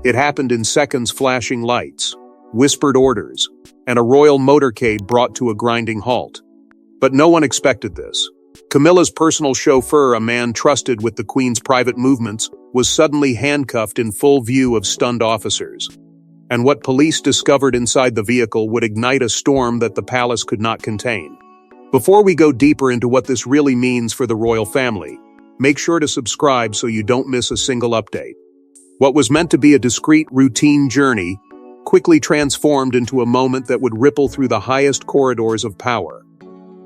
It happened in seconds, flashing lights, whispered orders, and a royal motorcade brought to a grinding halt. But no one expected this. Camilla's personal chauffeur, a man trusted with the Queen's private movements, was suddenly handcuffed in full view of stunned officers. And what police discovered inside the vehicle would ignite a storm that the palace could not contain. Before we go deeper into what this really means for the royal family, make sure to subscribe so you don't miss a single update. What was meant to be a discreet, routine journey quickly transformed into a moment that would ripple through the highest corridors of power.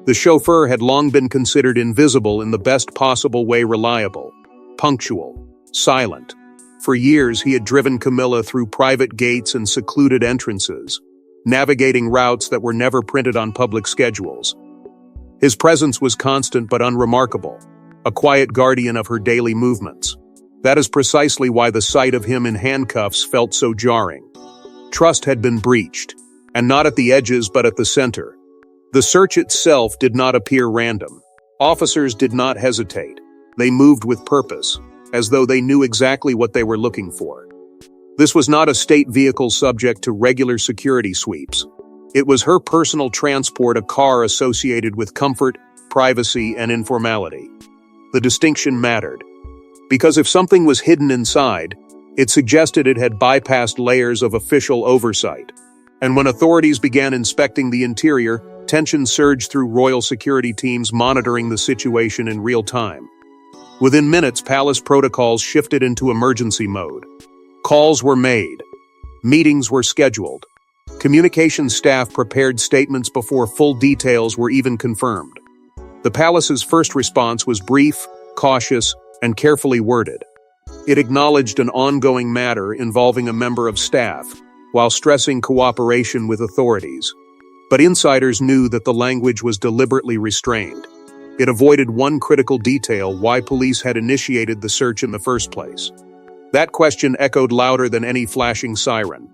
The chauffeur had long been considered invisible in the best possible way: reliable, punctual, silent. For years, he had driven Camilla through private gates and secluded entrances, navigating routes that were never printed on public schedules. His presence was constant but unremarkable, a quiet guardian of her daily movements. That is precisely why the sight of him in handcuffs felt so jarring. Trust had been breached, and not at the edges but at the center. The search itself did not appear random. Officers did not hesitate. They moved with purpose, as though they knew exactly what they were looking for. This was not a state vehicle subject to regular security sweeps. It was her personal transport, a car associated with comfort, privacy, and informality. The distinction mattered, because if something was hidden inside, it suggested it had bypassed layers of official oversight. And when authorities began inspecting the interior, tension surged through royal security teams monitoring the situation in real time. Within minutes, palace protocols shifted into emergency mode. Calls were made. Meetings were scheduled. Communications staff prepared statements before full details were even confirmed. The palace's first response was brief, cautious, and carefully worded. It acknowledged an ongoing matter involving a member of staff, while stressing cooperation with authorities. But insiders knew that the language was deliberately restrained. It avoided one critical detail: why police had initiated the search in the first place. That question echoed louder than any flashing siren.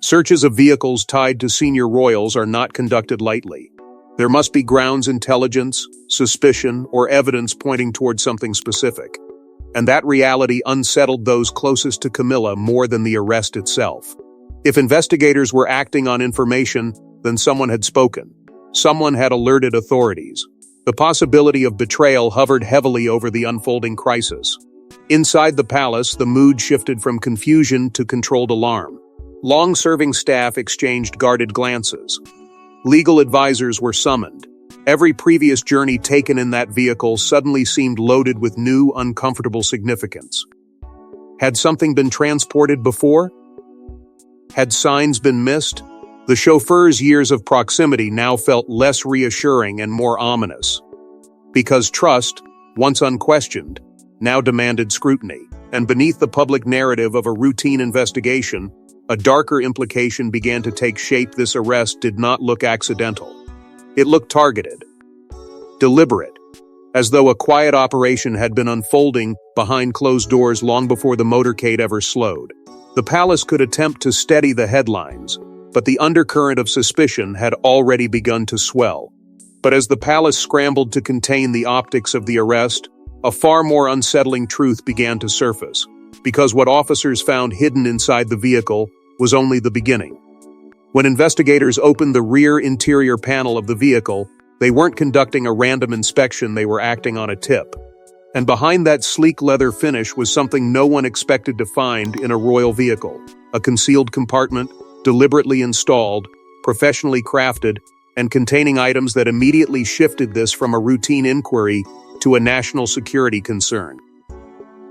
Searches of vehicles tied to senior royals are not conducted lightly. There must be grounds, intelligence, suspicion, or evidence pointing toward something specific. And that reality unsettled those closest to Camilla more than the arrest itself. If investigators were acting on information, then someone had spoken. Someone had alerted authorities. The possibility of betrayal hovered heavily over the unfolding crisis. Inside the palace, the mood shifted from confusion to controlled alarm. Long-serving staff exchanged guarded glances. Legal advisors were summoned. Every previous journey taken in that vehicle suddenly seemed loaded with new, uncomfortable significance. Had something been transported before? Had signs been missed? The chauffeur's years of proximity now felt less reassuring and more ominous. Because trust, once unquestioned, now demanded scrutiny. And beneath the public narrative of a routine investigation, a darker implication began to take shape. This arrest did not look accidental. It looked targeted, deliberate, as though a quiet operation had been unfolding behind closed doors long before the motorcade ever slowed. The palace could attempt to steady the headlines, but the undercurrent of suspicion had already begun to swell. But as the palace scrambled to contain the optics of the arrest, a far more unsettling truth began to surface, because what officers found hidden inside the vehicle was only the beginning. When investigators opened the rear interior panel of the vehicle, they weren't conducting a random inspection, they were acting on a tip. And behind that sleek leather finish was something no one expected to find in a royal vehicle: a concealed compartment, deliberately installed, professionally crafted, and containing items that immediately shifted this from a routine inquiry to a national security concern.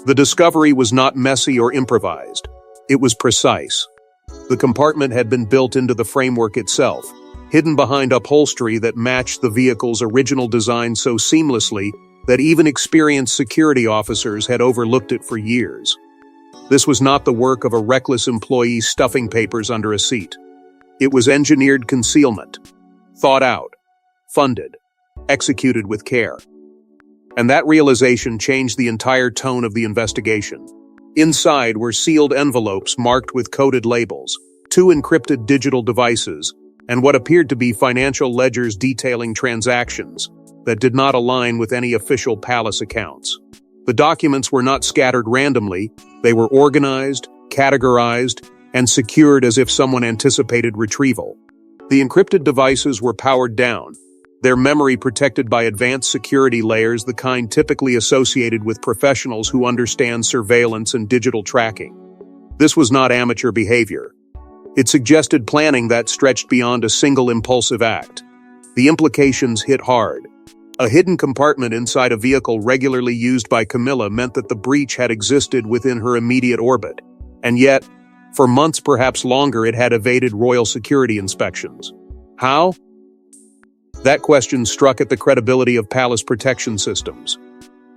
The discovery was not messy or improvised. It was precise. The compartment had been built into the framework itself, hidden behind upholstery that matched the vehicle's original design so seamlessly that even experienced security officers had overlooked it for years. This was not the work of a reckless employee stuffing papers under a seat. It was engineered concealment, thought out, funded, executed with care. And that realization changed the entire tone of the investigation. Inside were sealed envelopes marked with coded labels, 2 encrypted digital devices, and what appeared to be financial ledgers detailing transactions that did not align with any official palace accounts. The documents were not scattered randomly, they were organized, categorized, and secured as if someone anticipated retrieval. The encrypted devices were powered down, their memory protected by advanced security layers, the kind typically associated with professionals who understand surveillance and digital tracking. This was not amateur behavior. It suggested planning that stretched beyond a single impulsive act. The implications hit hard. A hidden compartment inside a vehicle regularly used by Camilla meant that the breach had existed within her immediate orbit, and yet, for months, perhaps longer, it had evaded royal security inspections. How? That question struck at the credibility of palace protection systems.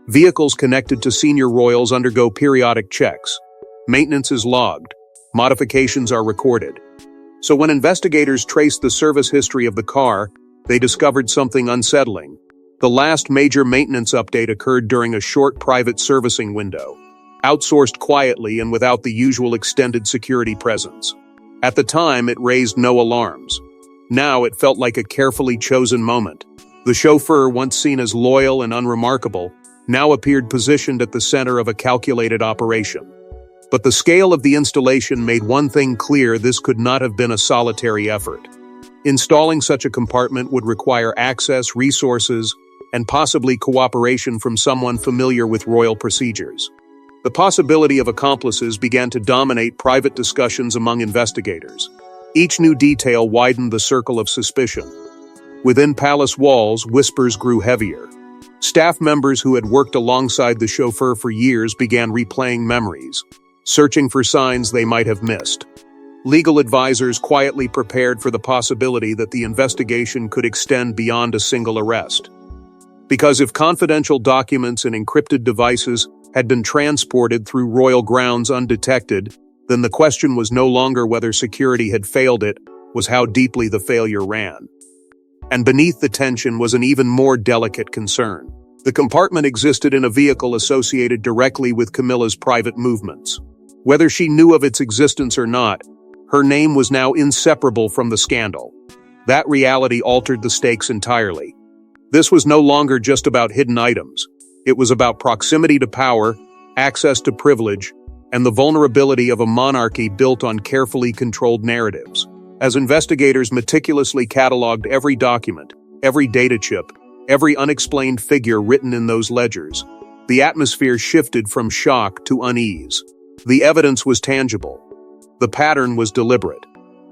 Vehicles connected to senior royals undergo periodic checks. Maintenance is logged. Modifications are recorded. So when investigators traced the service history of the car, they discovered something unsettling. The last major maintenance update occurred during a short private servicing window, outsourced quietly and without the usual extended security presence. At the time, it raised no alarms. Now it felt like a carefully chosen moment. The chauffeur, once seen as loyal and unremarkable, now appeared positioned at the center of a calculated operation. But the scale of the installation made one thing clear: this could not have been a solitary effort. Installing such a compartment would require access, resources, and possibly cooperation from someone familiar with royal procedures. The possibility of accomplices began to dominate private discussions among investigators. Each new detail widened the circle of suspicion. Within palace walls, whispers grew heavier. Staff members who had worked alongside the chauffeur for years began replaying memories, searching for signs they might have missed. Legal advisors quietly prepared for the possibility that the investigation could extend beyond a single arrest. Because if confidential documents and encrypted devices had been transported through royal grounds undetected, then the question was no longer whether security had failed, it was how deeply the failure ran. And beneath the tension was an even more delicate concern. The compartment existed in a vehicle associated directly with Camilla's private movements. Whether she knew of its existence or not, her name was now inseparable from the scandal. That reality altered the stakes entirely. This was no longer just about hidden items. It was about proximity to power, access to privilege, and the vulnerability of a monarchy built on carefully controlled narratives. As investigators meticulously cataloged every document, every data chip, every unexplained figure written in those ledgers, the atmosphere shifted from shock to unease. The evidence was tangible. The pattern was deliberate.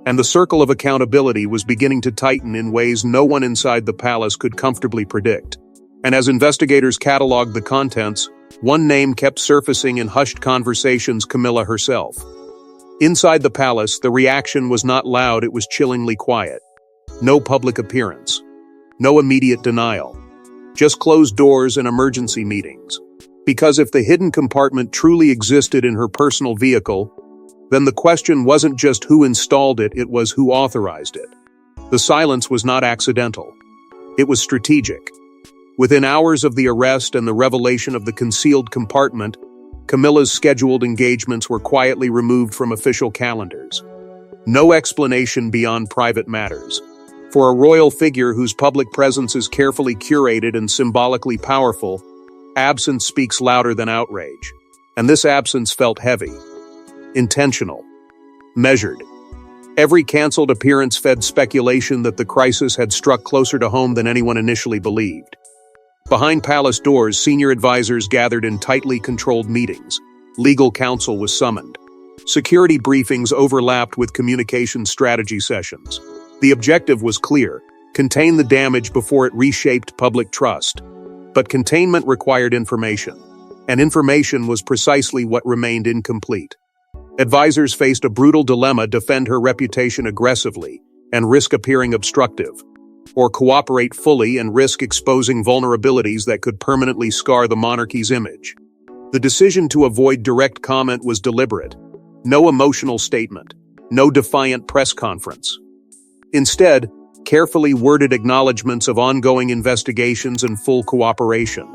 And the circle of accountability was beginning to tighten in ways no one inside the palace could comfortably predict. And as investigators cataloged the contents, one name kept surfacing in hushed conversations: Camilla herself. Inside the palace, the reaction was not loud, it was chillingly quiet. No public appearance. No immediate denial. Just closed doors and emergency meetings. Because if the hidden compartment truly existed in her personal vehicle, then the question wasn't just who installed it, it was who authorized it. The silence was not accidental. It was strategic. Within hours of the arrest and the revelation of the concealed compartment, Camilla's scheduled engagements were quietly removed from official calendars. No explanation beyond private matters. For a royal figure whose public presence is carefully curated and symbolically powerful, absence speaks louder than outrage. And this absence felt heavy. Intentional. Measured. Every canceled appearance fed speculation that the crisis had struck closer to home than anyone initially believed. Behind palace doors, senior advisors gathered in tightly controlled meetings. Legal counsel was summoned. Security briefings overlapped with communication strategy sessions. The objective was clear: contain the damage before it reshaped public trust. But containment required information, and information was precisely what remained incomplete. Advisors faced a brutal dilemma: defend her reputation aggressively and risk appearing obstructive, or cooperate fully and risk exposing vulnerabilities that could permanently scar the monarchy's image. The decision to avoid direct comment was deliberate. No emotional statement, no defiant press conference. Instead, carefully worded acknowledgments of ongoing investigations and full cooperation.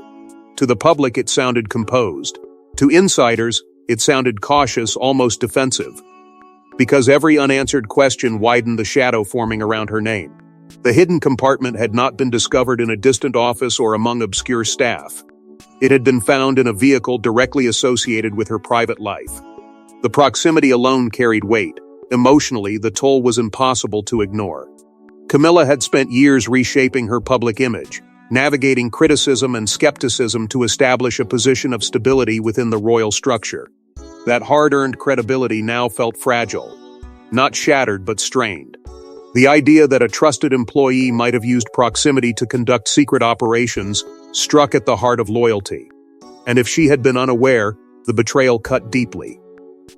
To the public, it sounded composed. To insiders, it sounded cautious, almost defensive. Because every unanswered question widened the shadow forming around her name. The hidden compartment had not been discovered in a distant office or among obscure staff. It had been found in a vehicle directly associated with her private life. The proximity alone carried weight. Emotionally, the toll was impossible to ignore. Camilla had spent years reshaping her public image, navigating criticism and skepticism to establish a position of stability within the royal structure. That hard-earned credibility now felt fragile, not shattered but strained. The idea that a trusted employee might have used proximity to conduct secret operations struck at the heart of loyalty. And if she had been unaware, the betrayal cut deeply.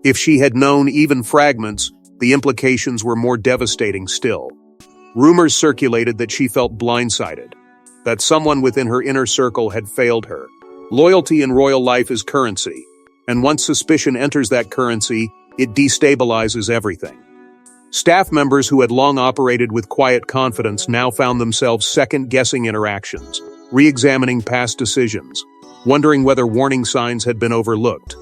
If she had known even fragments, the implications were more devastating still. Rumors circulated that she felt blindsided, that someone within her inner circle had failed her. Loyalty in royal life is currency, and once suspicion enters that currency, it destabilizes everything. Staff members who had long operated with quiet confidence now found themselves second-guessing interactions, re-examining past decisions, wondering whether warning signs had been overlooked.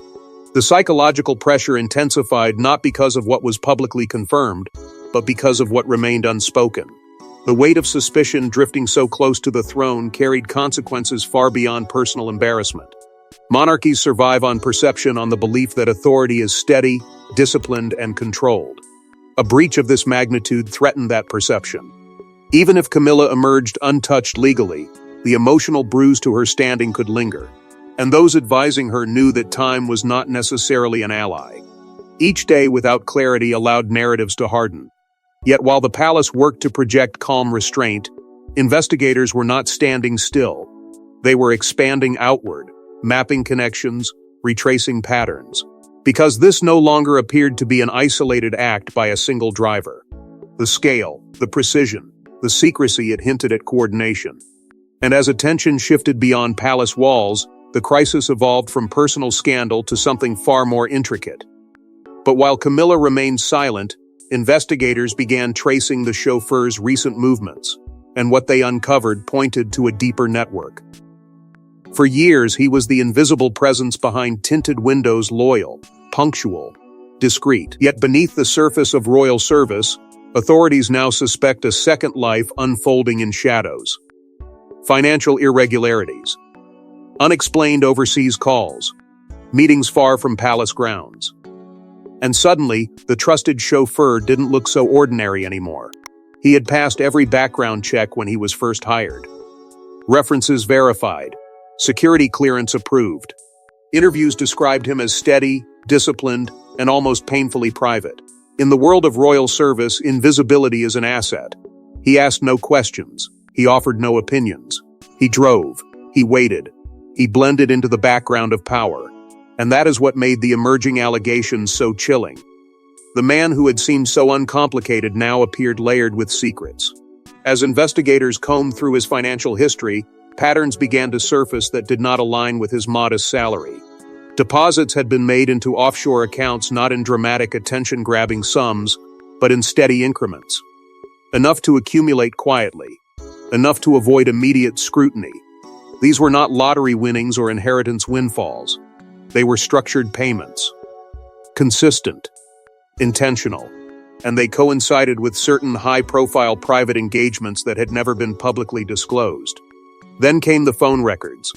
The psychological pressure intensified not because of what was publicly confirmed, but because of what remained unspoken. The weight of suspicion drifting so close to the throne carried consequences far beyond personal embarrassment. Monarchies survive on perception, on the belief that authority is steady, disciplined, and controlled. A breach of this magnitude threatened that perception. Even if Camilla emerged untouched legally, the emotional bruise to her standing could linger, and those advising her knew that time was not necessarily an ally. Each day without clarity allowed narratives to harden. Yet while the palace worked to project calm restraint, investigators were not standing still. They were expanding outward, mapping connections, retracing patterns. Because this no longer appeared to be an isolated act by a single driver. The scale, the precision, the secrecy, it hinted at coordination. And as attention shifted beyond palace walls, the crisis evolved from personal scandal to something far more intricate. But while Camilla remained silent, investigators began tracing the chauffeur's recent movements, and what they uncovered pointed to a deeper network. For years, he was the invisible presence behind tinted windows, loyal, punctual, discreet. Yet beneath the surface of royal service, authorities now suspect a second life unfolding in shadows. Financial irregularities, unexplained overseas calls, meetings far from palace grounds. And suddenly, the trusted chauffeur didn't look so ordinary anymore. He had passed every background check when he was first hired. References verified, security clearance approved. Interviews described him as steady, disciplined, and almost painfully private. In the world of royal service, invisibility is an asset. He asked no questions. He offered no opinions. He drove. He waited. He blended into the background of power. And that is what made the emerging allegations so chilling. The man who had seemed so uncomplicated now appeared layered with secrets. As investigators combed through his financial history, patterns began to surface that did not align with his modest salary. Deposits had been made into offshore accounts not in dramatic attention-grabbing sums, but in steady increments. Enough to accumulate quietly. Enough to avoid immediate scrutiny. These were not lottery winnings or inheritance windfalls. They were structured payments. Consistent. Intentional. And they coincided with certain high-profile private engagements that had never been publicly disclosed. Then came the phone records.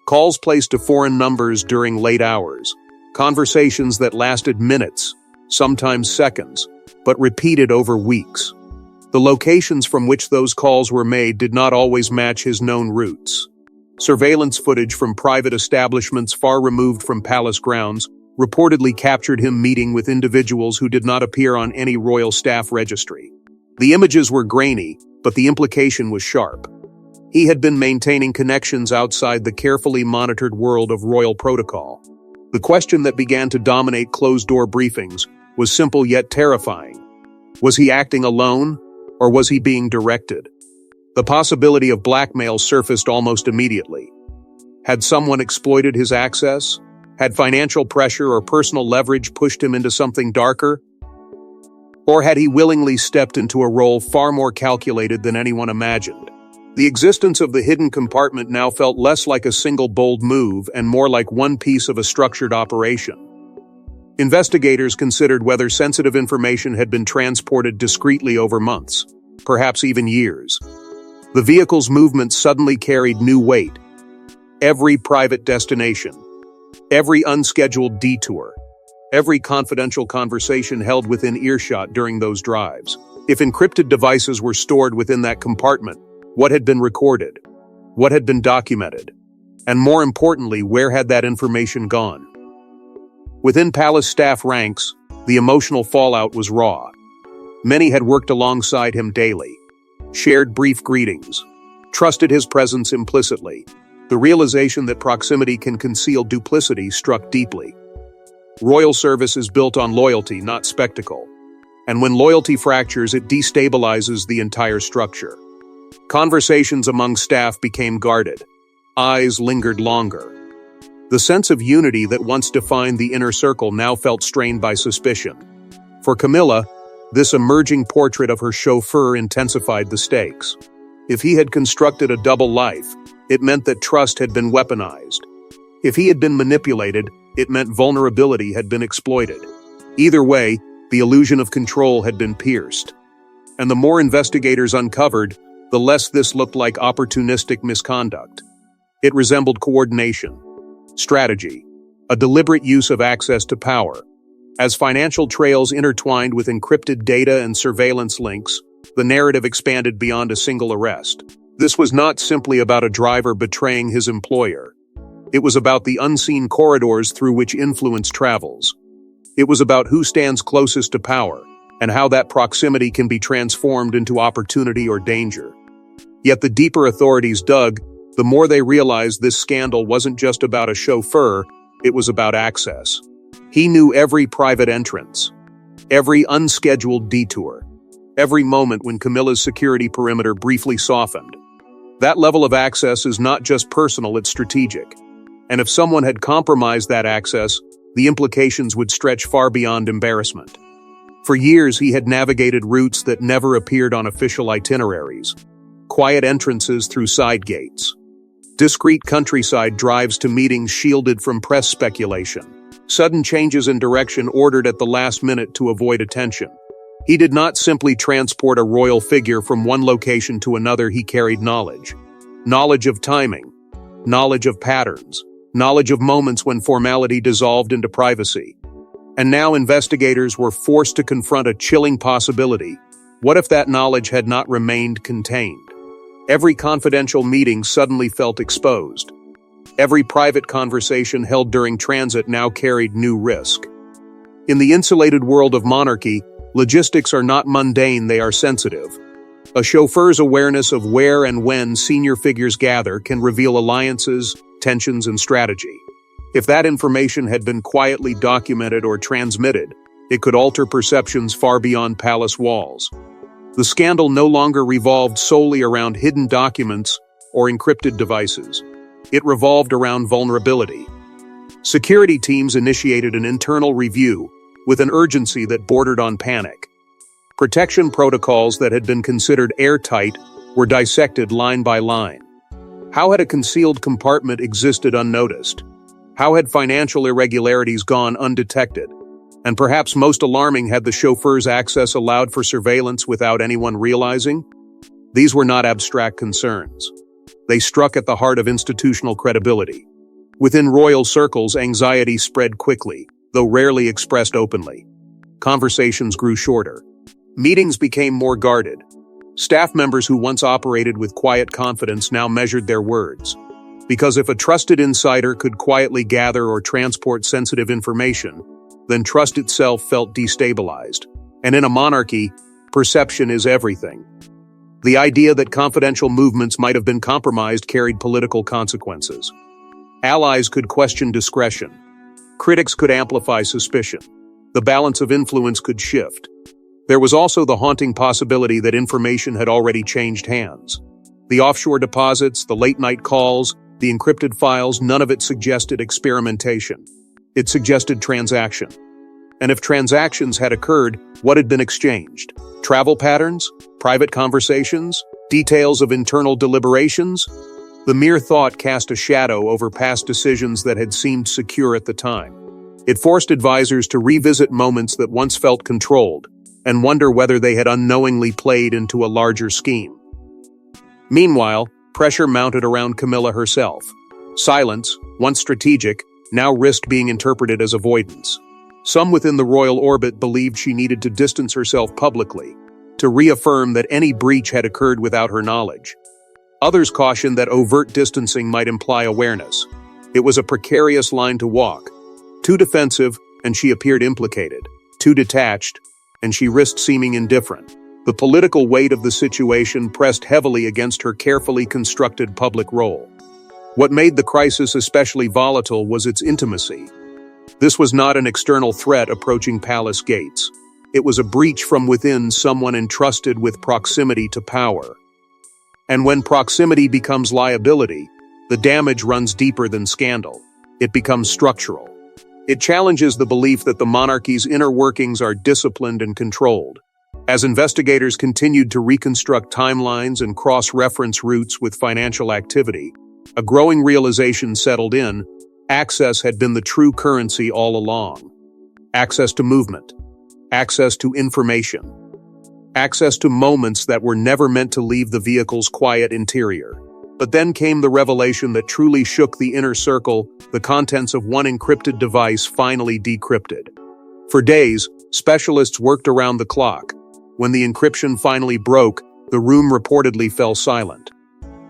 Calls placed to foreign numbers during late hours. Conversations that lasted minutes, sometimes seconds, but repeated over weeks. The locations from which those calls were made did not always match his known routes. Surveillance footage from private establishments far removed from palace grounds reportedly captured him meeting with individuals who did not appear on any royal staff registry. The images were grainy, but the implication was sharp. He had been maintaining connections outside the carefully monitored world of royal protocol. The question that began to dominate closed-door briefings was simple yet terrifying. Was he acting alone, or was he being directed? The possibility of blackmail surfaced almost immediately. Had someone exploited his access? Had financial pressure or personal leverage pushed him into something darker? Or had he willingly stepped into a role far more calculated than anyone imagined? The existence of the hidden compartment now felt less like a single bold move and more like one piece of a structured operation. Investigators considered whether sensitive information had been transported discreetly over months, perhaps even years. The vehicle's movements suddenly carried new weight. Every private destination, every unscheduled detour, every confidential conversation held within earshot during those drives. If encrypted devices were stored within that compartment, what had been recorded? What had been documented? And more importantly, where had that information gone? Within palace staff ranks, the emotional fallout was raw. Many had worked alongside him daily, shared brief greetings, trusted his presence implicitly. The realization that proximity can conceal duplicity struck deeply. Royal service is built on loyalty, not spectacle. And when loyalty fractures, it destabilizes the entire structure. Conversations among staff became guarded. Eyes lingered longer. The sense of unity that once defined the inner circle now felt strained by suspicion. For Camilla, this emerging portrait of her chauffeur intensified the stakes. If he had constructed a double life, it meant that trust had been weaponized. If he had been manipulated, it meant vulnerability had been exploited. Either way, the illusion of control had been pierced. And the more investigators uncovered, the less this looked like opportunistic misconduct. It resembled coordination, strategy, a deliberate use of access to power. As financial trails intertwined with encrypted data and surveillance links, the narrative expanded beyond a single arrest. This was not simply about a driver betraying his employer. It was about the unseen corridors through which influence travels. It was about who stands closest to power, and how that proximity can be transformed into opportunity or danger. Yet the deeper authorities dug, the more they realized this scandal wasn't just about a chauffeur, it was about access. He knew every private entrance, every unscheduled detour, every moment when Camilla's security perimeter briefly softened. That level of access is not just personal, it's strategic. And if someone had compromised that access, the implications would stretch far beyond embarrassment. For years, he had navigated routes that never appeared on official itineraries. Quiet entrances through side gates. Discreet countryside drives to meetings shielded from press speculation. Sudden changes in direction ordered at the last minute to avoid attention. He did not simply transport a royal figure from one location to another, he carried knowledge. Knowledge of timing. Knowledge of patterns. Knowledge of moments when formality dissolved into privacy. And now investigators were forced to confront a chilling possibility. What if that knowledge had not remained contained? Every confidential meeting suddenly felt exposed. Every private conversation held during transit now carried new risk. In the insulated world of monarchy, logistics are not mundane, they are sensitive. A chauffeur's awareness of where and when senior figures gather can reveal alliances, tensions, and strategy. If that information had been quietly documented or transmitted, it could alter perceptions far beyond palace walls. The scandal no longer revolved solely around hidden documents or encrypted devices. It revolved around vulnerability. Security teams initiated an internal review with an urgency that bordered on panic. Protection protocols that had been considered airtight were dissected line by line. How had a concealed compartment existed unnoticed? How had financial irregularities gone undetected? And perhaps most alarming, had the chauffeur's access allowed for surveillance without anyone realizing? These were not abstract concerns. They struck at the heart of institutional credibility. Within royal circles, anxiety spread quickly, though rarely expressed openly. Conversations grew shorter. Meetings became more guarded. Staff members who once operated with quiet confidence now measured their words. Because if a trusted insider could quietly gather or transport sensitive information, then trust itself felt destabilized. And in a monarchy, perception is everything. The idea that confidential movements might have been compromised carried political consequences. Allies could question discretion. Critics could amplify suspicion. The balance of influence could shift. There was also the haunting possibility that information had already changed hands. The offshore deposits, the late-night calls, the encrypted files, none of it suggested experimentation. It suggested transaction. And if transactions had occurred, what had been exchanged? Travel patterns? Private conversations? Details of internal deliberations? The mere thought cast a shadow over past decisions that had seemed secure at the time. It forced advisors to revisit moments that once felt controlled and wonder whether they had unknowingly played into a larger scheme. Meanwhile, pressure mounted around Camilla herself. Silence, once strategic, now risked being interpreted as avoidance. Some within the royal orbit believed she needed to distance herself publicly, to reaffirm that any breach had occurred without her knowledge. Others cautioned that overt distancing might imply awareness. It was a precarious line to walk. Too defensive, and she appeared implicated. Too detached, and she risked seeming indifferent. The political weight of the situation pressed heavily against her carefully constructed public role. What made the crisis especially volatile was its intimacy. This was not an external threat approaching palace gates. It was a breach from within, someone entrusted with proximity to power. And when proximity becomes liability, the damage runs deeper than scandal. It becomes structural. It challenges the belief that the monarchy's inner workings are disciplined and controlled. As investigators continued to reconstruct timelines and cross-reference routes with financial activity, a growing realization settled in: access had been the true currency all along. Access to movement. Access to information. Access to moments that were never meant to leave the vehicle's quiet interior. But then came the revelation that truly shook the inner circle: the contents of one encrypted device finally decrypted. For days, specialists worked around the clock. When the encryption finally broke, the room reportedly fell silent.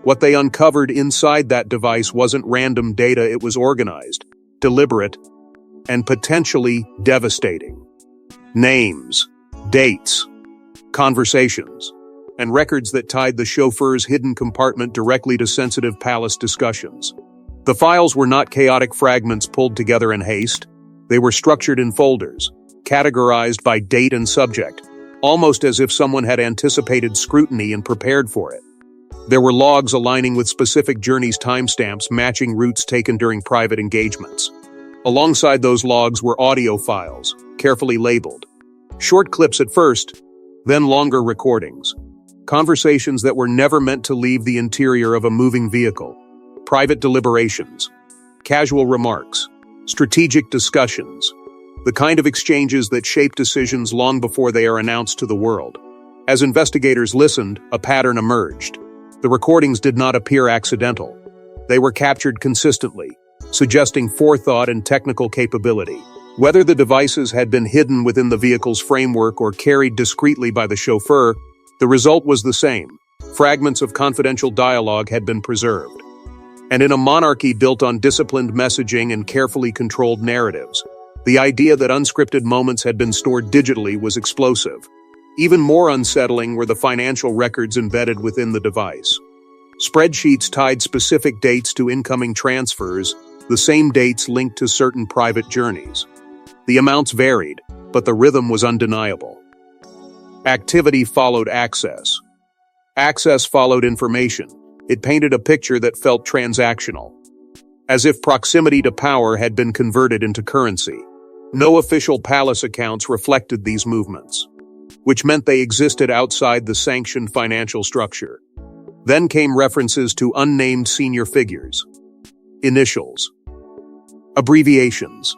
What they uncovered inside that device wasn't random data, it was organized, deliberate, and potentially devastating. Names, dates, conversations, and records that tied the chauffeur's hidden compartment directly to sensitive palace discussions. The files were not chaotic fragments pulled together in haste. They were structured in folders, categorized by date and subject, almost as if someone had anticipated scrutiny and prepared for it. There were logs aligning with specific journeys, timestamps matching routes taken during private engagements. Alongside those logs were audio files, carefully labeled. Short clips at first, then longer recordings. Conversations that were never meant to leave the interior of a moving vehicle. Private deliberations. Casual remarks. Strategic discussions. The kind of exchanges that shape decisions long before they are announced to the world. As investigators listened, a pattern emerged. The recordings did not appear accidental. They were captured consistently, suggesting forethought and technical capability. Whether the devices had been hidden within the vehicle's framework or carried discreetly by the chauffeur, the result was the same. Fragments of confidential dialogue had been preserved. And in a monarchy built on disciplined messaging and carefully controlled narratives, the idea that unscripted moments had been stored digitally was explosive. Even more unsettling were the financial records embedded within the device. Spreadsheets tied specific dates to incoming transfers, the same dates linked to certain private journeys. The amounts varied, but the rhythm was undeniable. Activity followed access. Access followed information. It painted a picture that felt transactional, as if proximity to power had been converted into currency. No official palace accounts reflected these movements, which meant they existed outside the sanctioned financial structure. Then came references to unnamed senior figures. Initials. Abbreviations.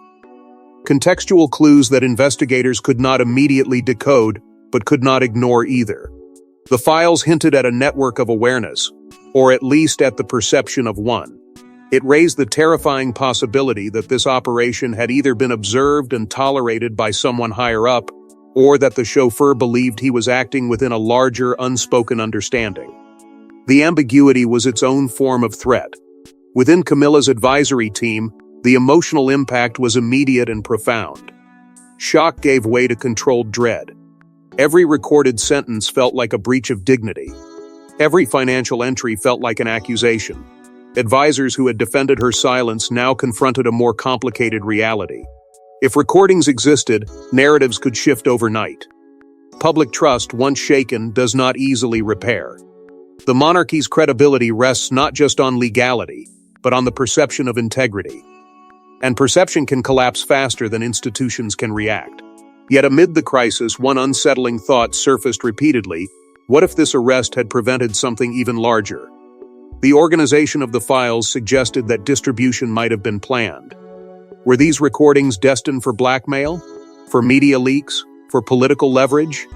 Contextual clues that investigators could not immediately decode, but could not ignore either. The files hinted at a network of awareness, or at least at the perception of one. It raised the terrifying possibility that this operation had either been observed and tolerated by someone higher up, or that the chauffeur believed he was acting within a larger, unspoken understanding. The ambiguity was its own form of threat. Within Camilla's advisory team, the emotional impact was immediate and profound. Shock gave way to controlled dread. Every recorded sentence felt like a breach of dignity. Every financial entry felt like an accusation. Advisors who had defended her silence now confronted a more complicated reality. If recordings existed, narratives could shift overnight. Public trust, once shaken, does not easily repair. The monarchy's credibility rests not just on legality, but on the perception of integrity. And perception can collapse faster than institutions can react. Yet amid the crisis, one unsettling thought surfaced repeatedly: what if this arrest had prevented something even larger? The organization of the files suggested that distribution might have been planned. Were these recordings destined for blackmail? For media leaks? For political leverage?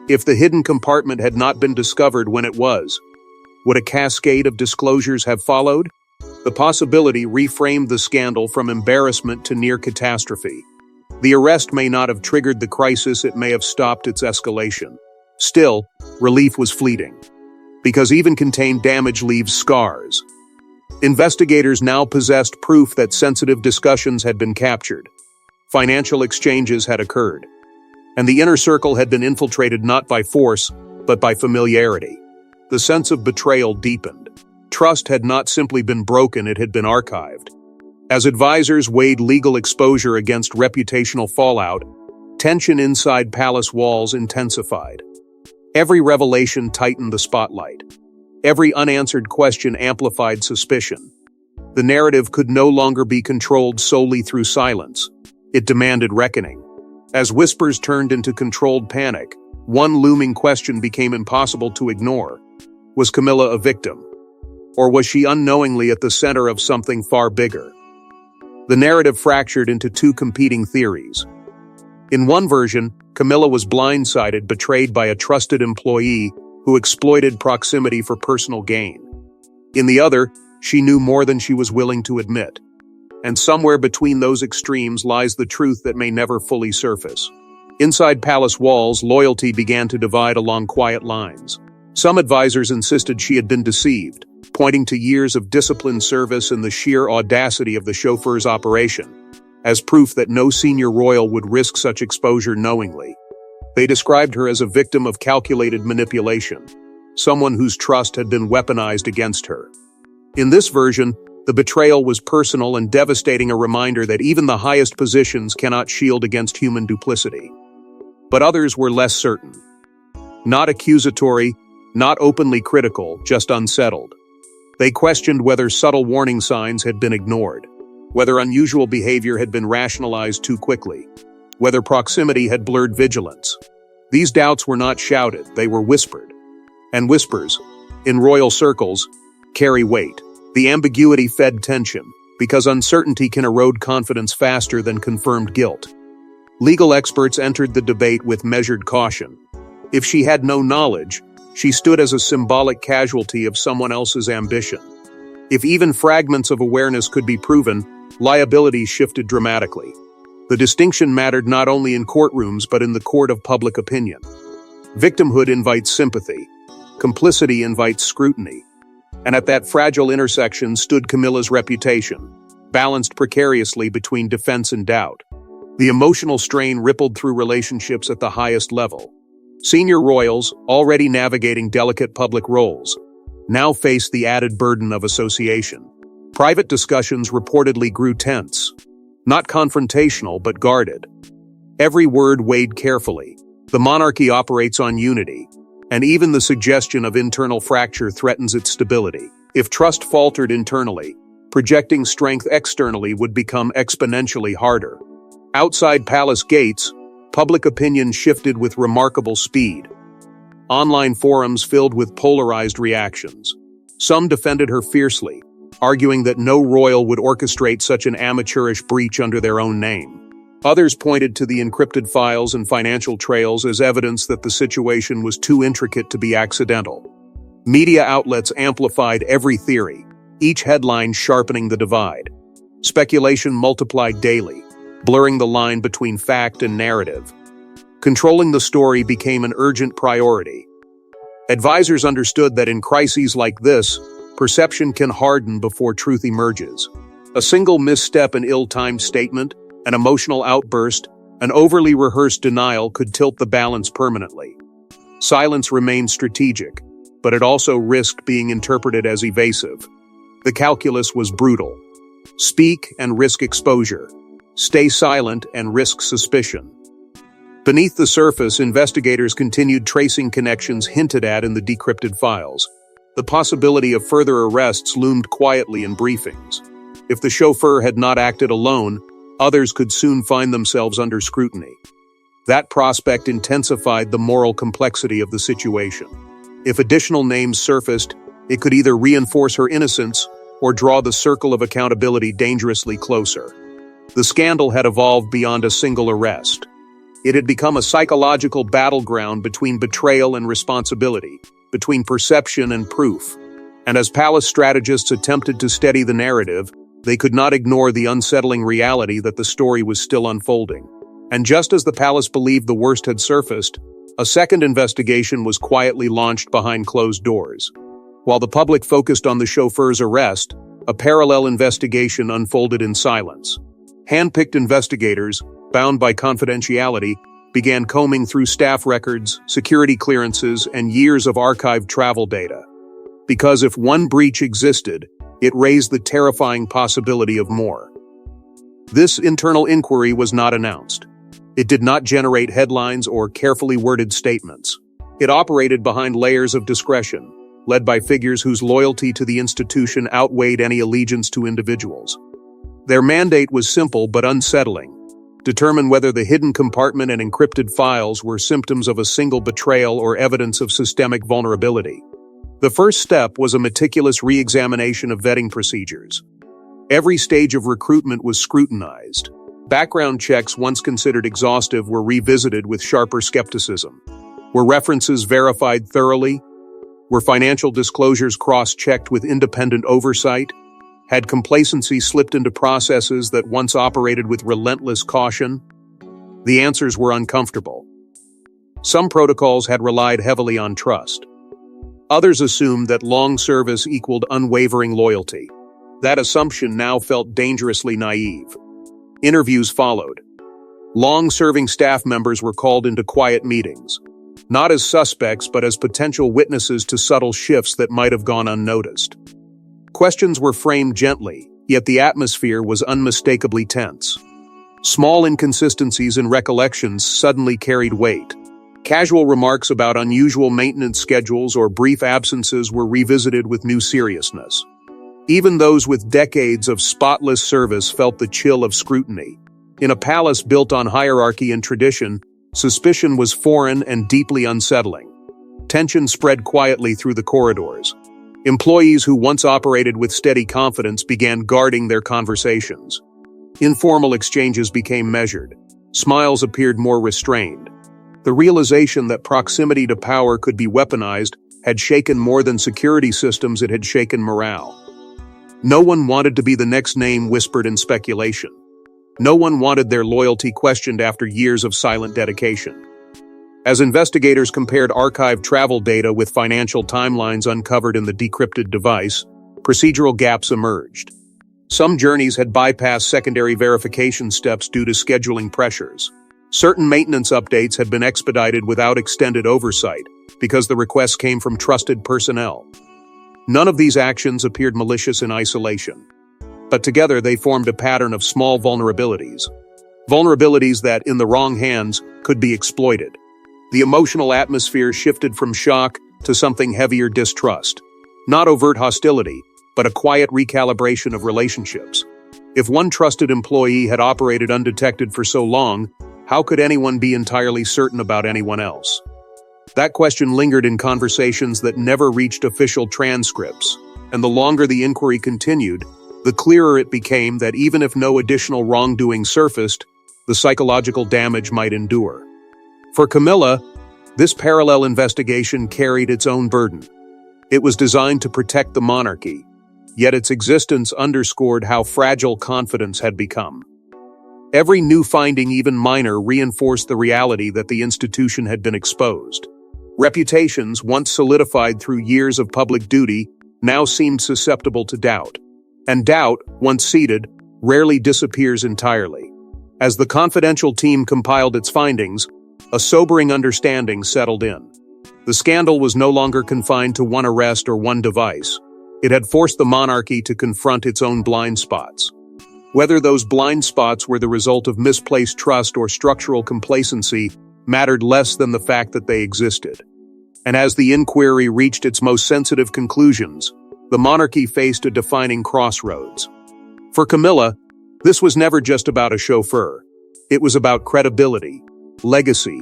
If the hidden compartment had not been discovered when it was, would a cascade of disclosures have followed? The possibility reframed the scandal from embarrassment to near catastrophe. The arrest may not have triggered the crisis, it may have stopped its escalation. Still, relief was fleeting, because even contained damage leaves scars. Investigators now possessed proof that sensitive discussions had been captured, financial exchanges had occurred, and the inner circle had been infiltrated not by force, but by familiarity. The sense of betrayal deepened. Trust had not simply been broken, it had been archived. As advisors weighed legal exposure against reputational fallout, tension inside palace walls intensified. Every revelation tightened the spotlight. Every unanswered question amplified suspicion. The narrative could no longer be controlled solely through silence. It demanded reckoning. As whispers turned into controlled panic, one looming question became impossible to ignore. Was Camilla a victim? Or was she unknowingly at the center of something far bigger? The narrative fractured into two competing theories. In one version, Camilla was blindsided, betrayed by a trusted employee who exploited proximity for personal gain. In the other, she knew more than she was willing to admit. And somewhere between those extremes lies the truth that may never fully surface. Inside palace walls, loyalty began to divide along quiet lines. Some advisors insisted she had been deceived, pointing to years of disciplined service and the sheer audacity of the chauffeur's operation, as proof that no senior royal would risk such exposure knowingly. They described her as a victim of calculated manipulation, someone whose trust had been weaponized against her. In this version, the betrayal was personal and devastating, a reminder that even the highest positions cannot shield against human duplicity. But others were less certain. Not accusatory, not openly critical, just unsettled. They questioned whether subtle warning signs had been ignored, whether unusual behavior had been rationalized too quickly, whether proximity had blurred vigilance. These doubts were not shouted, they were whispered. And whispers, in royal circles, carry weight. The ambiguity fed tension, because uncertainty can erode confidence faster than confirmed guilt. Legal experts entered the debate with measured caution. If she had no knowledge, she stood as a symbolic casualty of someone else's ambition. If even fragments of awareness could be proven, liability shifted dramatically. The distinction mattered not only in courtrooms but in the court of public opinion. Victimhood invites sympathy. Complicity invites scrutiny. And at that fragile intersection stood Camilla's reputation, balanced precariously between defense and doubt. The emotional strain rippled through relationships at the highest level. Senior royals, already navigating delicate public roles, now faced the added burden of association. Private discussions reportedly grew tense. Not confrontational, but guarded. Every word weighed carefully. The monarchy operates on unity, and even the suggestion of internal fracture threatens its stability. If trust faltered internally, projecting strength externally would become exponentially harder. Outside palace gates, public opinion shifted with remarkable speed. Online forums filled with polarized reactions. Some defended her fiercely, arguing that no royal would orchestrate such an amateurish breach under their own name. Others pointed to the encrypted files and financial trails as evidence that the situation was too intricate to be accidental. Media outlets amplified every theory, each headline sharpening the divide. Speculation multiplied daily, blurring the line between fact and narrative. Controlling the story became an urgent priority. Advisors understood that in crises like this, perception can harden before truth emerges. A single misstep, an ill-timed statement, an emotional outburst, an overly rehearsed denial could tilt the balance permanently. Silence remained strategic, but it also risked being interpreted as evasive. The calculus was brutal. Speak and risk exposure. Stay silent and risk suspicion. Beneath the surface, investigators continued tracing connections hinted at in the decrypted files. The possibility of further arrests loomed quietly in briefings. If the chauffeur had not acted alone, others could soon find themselves under scrutiny. That prospect intensified the moral complexity of the situation. If additional names surfaced, it could either reinforce her innocence or draw the circle of accountability dangerously closer. The scandal had evolved beyond a single arrest. It had become a psychological battleground between betrayal and responsibility, between perception and proof. And as palace strategists attempted to steady the narrative, they could not ignore the unsettling reality that the story was still unfolding. And just as the palace believed the worst had surfaced, a second investigation was quietly launched behind closed doors. While the public focused on the chauffeur's arrest, a parallel investigation unfolded in silence. Hand-picked investigators, bound by confidentiality, began combing through staff records, security clearances, and years of archived travel data. Because if one breach existed, it raised the terrifying possibility of more. This internal inquiry was not announced. It did not generate headlines or carefully worded statements. It operated behind layers of discretion, led by figures whose loyalty to the institution outweighed any allegiance to individuals. Their mandate was simple but unsettling: determine whether the hidden compartment and encrypted files were symptoms of a single betrayal or evidence of systemic vulnerability. The first step was a meticulous re-examination of vetting procedures. Every stage of recruitment was scrutinized. Background checks once considered exhaustive were revisited with sharper skepticism. Were references verified thoroughly? Were financial disclosures cross-checked with independent oversight? Had complacency slipped into processes that once operated with relentless caution? The answers were uncomfortable. Some protocols had relied heavily on trust. Others assumed that long service equaled unwavering loyalty. That assumption now felt dangerously naive. Interviews followed. Long-serving staff members were called into quiet meetings, not as suspects but as potential witnesses to subtle shifts that might have gone unnoticed. Questions were framed gently, yet the atmosphere was unmistakably tense. Small inconsistencies in recollections suddenly carried weight. Casual remarks about unusual maintenance schedules or brief absences were revisited with new seriousness. Even those with decades of spotless service felt the chill of scrutiny. In a palace built on hierarchy and tradition, suspicion was foreign and deeply unsettling. Tension spread quietly through the corridors. Employees who once operated with steady confidence began guarding their conversations. Informal exchanges became measured. Smiles appeared more restrained. The realization that proximity to power could be weaponized had shaken more than security systems, it had shaken morale. No one wanted to be the next name whispered in speculation. No one wanted their loyalty questioned after years of silent dedication. As investigators compared archived travel data with financial timelines uncovered in the decrypted device, procedural gaps emerged. Some journeys had bypassed secondary verification steps due to scheduling pressures. Certain maintenance updates had been expedited without extended oversight because the requests came from trusted personnel. None of these actions appeared malicious in isolation, but together they formed a pattern of small vulnerabilities. Vulnerabilities that, in the wrong hands, could be exploited. The emotional atmosphere shifted from shock to something heavier: distrust. Not overt hostility, but a quiet recalibration of relationships. If one trusted employee had operated undetected for so long, how could anyone be entirely certain about anyone else? That question lingered in conversations that never reached official transcripts, and the longer the inquiry continued, the clearer it became that even if no additional wrongdoing surfaced, the psychological damage might endure. For Camilla, this parallel investigation carried its own burden. It was designed to protect the monarchy, yet its existence underscored how fragile confidence had become. Every new finding, even minor, reinforced the reality that the institution had been exposed. Reputations, once solidified through years of public duty, now seemed susceptible to doubt. And doubt, once seated, rarely disappears entirely. As the confidential team compiled its findings, a sobering understanding settled in. The scandal was no longer confined to one arrest or one device. It had forced the monarchy to confront its own blind spots. Whether those blind spots were the result of misplaced trust or structural complacency mattered less than the fact that they existed. And as the inquiry reached its most sensitive conclusions, the monarchy faced a defining crossroads. For Camilla, this was never just about a chauffeur. It was about credibility, legacy,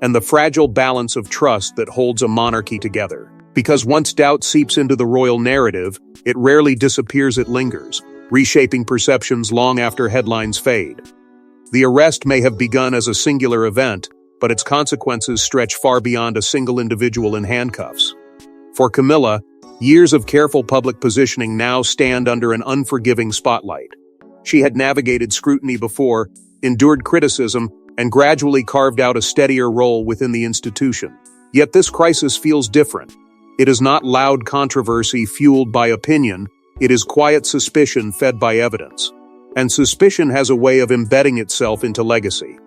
and the fragile balance of trust that holds a monarchy together. Because once doubt seeps into the royal narrative, it rarely disappears, it lingers, reshaping perceptions long after headlines fade. The arrest may have begun as a singular event, but its consequences stretch far beyond a single individual in handcuffs. For Camilla, years of careful public positioning now stand under an unforgiving spotlight. She had navigated scrutiny before, endured criticism, and gradually carved out a steadier role within the institution. Yet this crisis feels different. It is not loud controversy fueled by opinion, it is quiet suspicion fed by evidence. And suspicion has a way of embedding itself into legacy.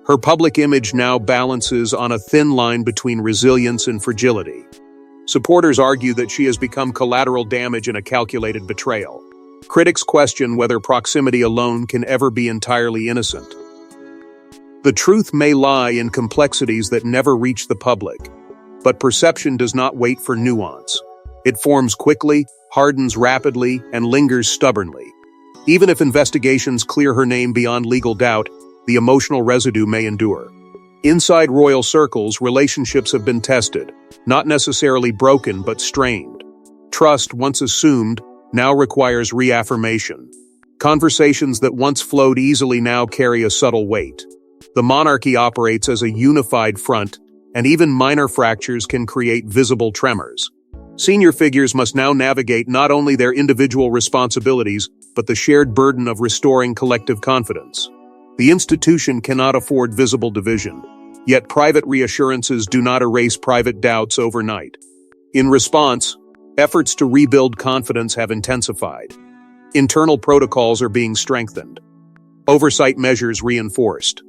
Her public image now balances on a thin line between resilience and fragility. Supporters argue that she has become collateral damage in a calculated betrayal. Critics question whether proximity alone can ever be entirely innocent. The truth may lie in complexities that never reach the public, but perception does not wait for nuance. It forms quickly, hardens rapidly, and lingers stubbornly. Even if investigations clear her name beyond legal doubt, the emotional residue may endure. Inside royal circles, relationships have been tested, not necessarily broken but strained. Trust, once assumed, now requires reaffirmation. Conversations that once flowed easily now carry a subtle weight. The monarchy operates as a unified front, and even minor fractures can create visible tremors. Senior figures must now navigate not only their individual responsibilities, but the shared burden of restoring collective confidence. The institution cannot afford visible division, yet private reassurances do not erase private doubts overnight. In response, efforts to rebuild confidence have intensified. Internal protocols are being strengthened. Oversight measures reinforced.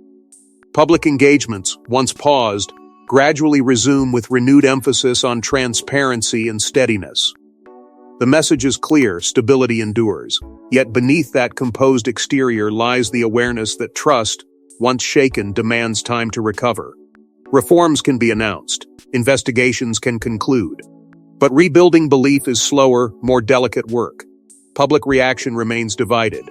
Public engagements, once paused, gradually resume with renewed emphasis on transparency and steadiness. The message is clear: stability endures. Yet beneath that composed exterior lies the awareness that trust, once shaken, demands time to recover. Reforms can be announced, investigations can conclude. But rebuilding belief is slower, more delicate work. Public reaction remains divided.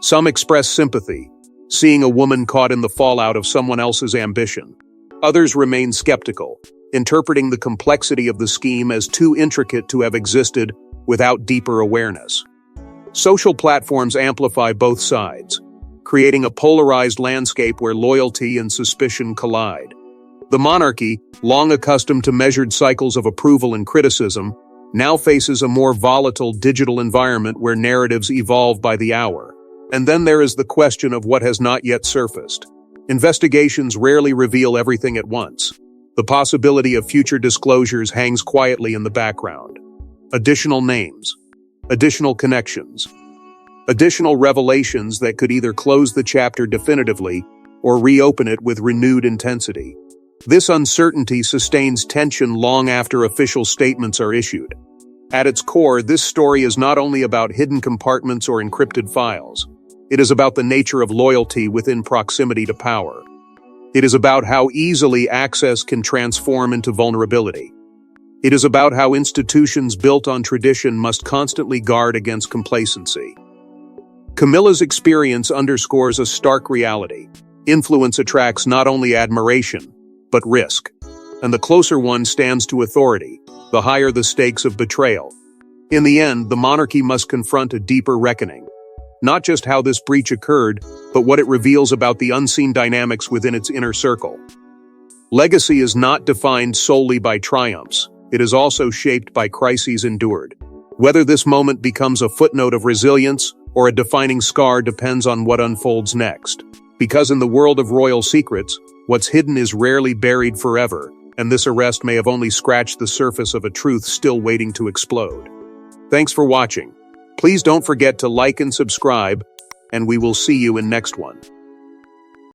Some express sympathy, seeing a woman caught in the fallout of someone else's ambition. Others remain skeptical, interpreting the complexity of the scheme as too intricate to have existed without deeper awareness. Social platforms amplify both sides, creating a polarized landscape where loyalty and suspicion collide. The monarchy, long accustomed to measured cycles of approval and criticism, now faces a more volatile digital environment where narratives evolve by the hour. And then there is the question of what has not yet surfaced. Investigations rarely reveal everything at once. The possibility of future disclosures hangs quietly in the background. Additional names, additional connections, additional revelations that could either close the chapter definitively or reopen it with renewed intensity. This uncertainty sustains tension long after official statements are issued. At its core, this story is not only about hidden compartments or encrypted files. It is about the nature of loyalty within proximity to power. It is about how easily access can transform into vulnerability. It is about how institutions built on tradition must constantly guard against complacency. Camilla's experience underscores a stark reality. Influence attracts not only admiration, but risk. And the closer one stands to authority, the higher the stakes of betrayal. In the end, the monarchy must confront a deeper reckoning. Not just how this breach occurred, but what it reveals about the unseen dynamics within its inner circle. Legacy is not defined solely by triumphs. It is also shaped by crises endured. Whether this moment becomes a footnote of resilience or a defining scar depends on what unfolds next. Because in the world of royal secrets, what's hidden is rarely buried forever, and this arrest may have only scratched the surface of a truth still waiting to explode. Thanks for watching. Please don't forget to like and subscribe, and we will see you in next one.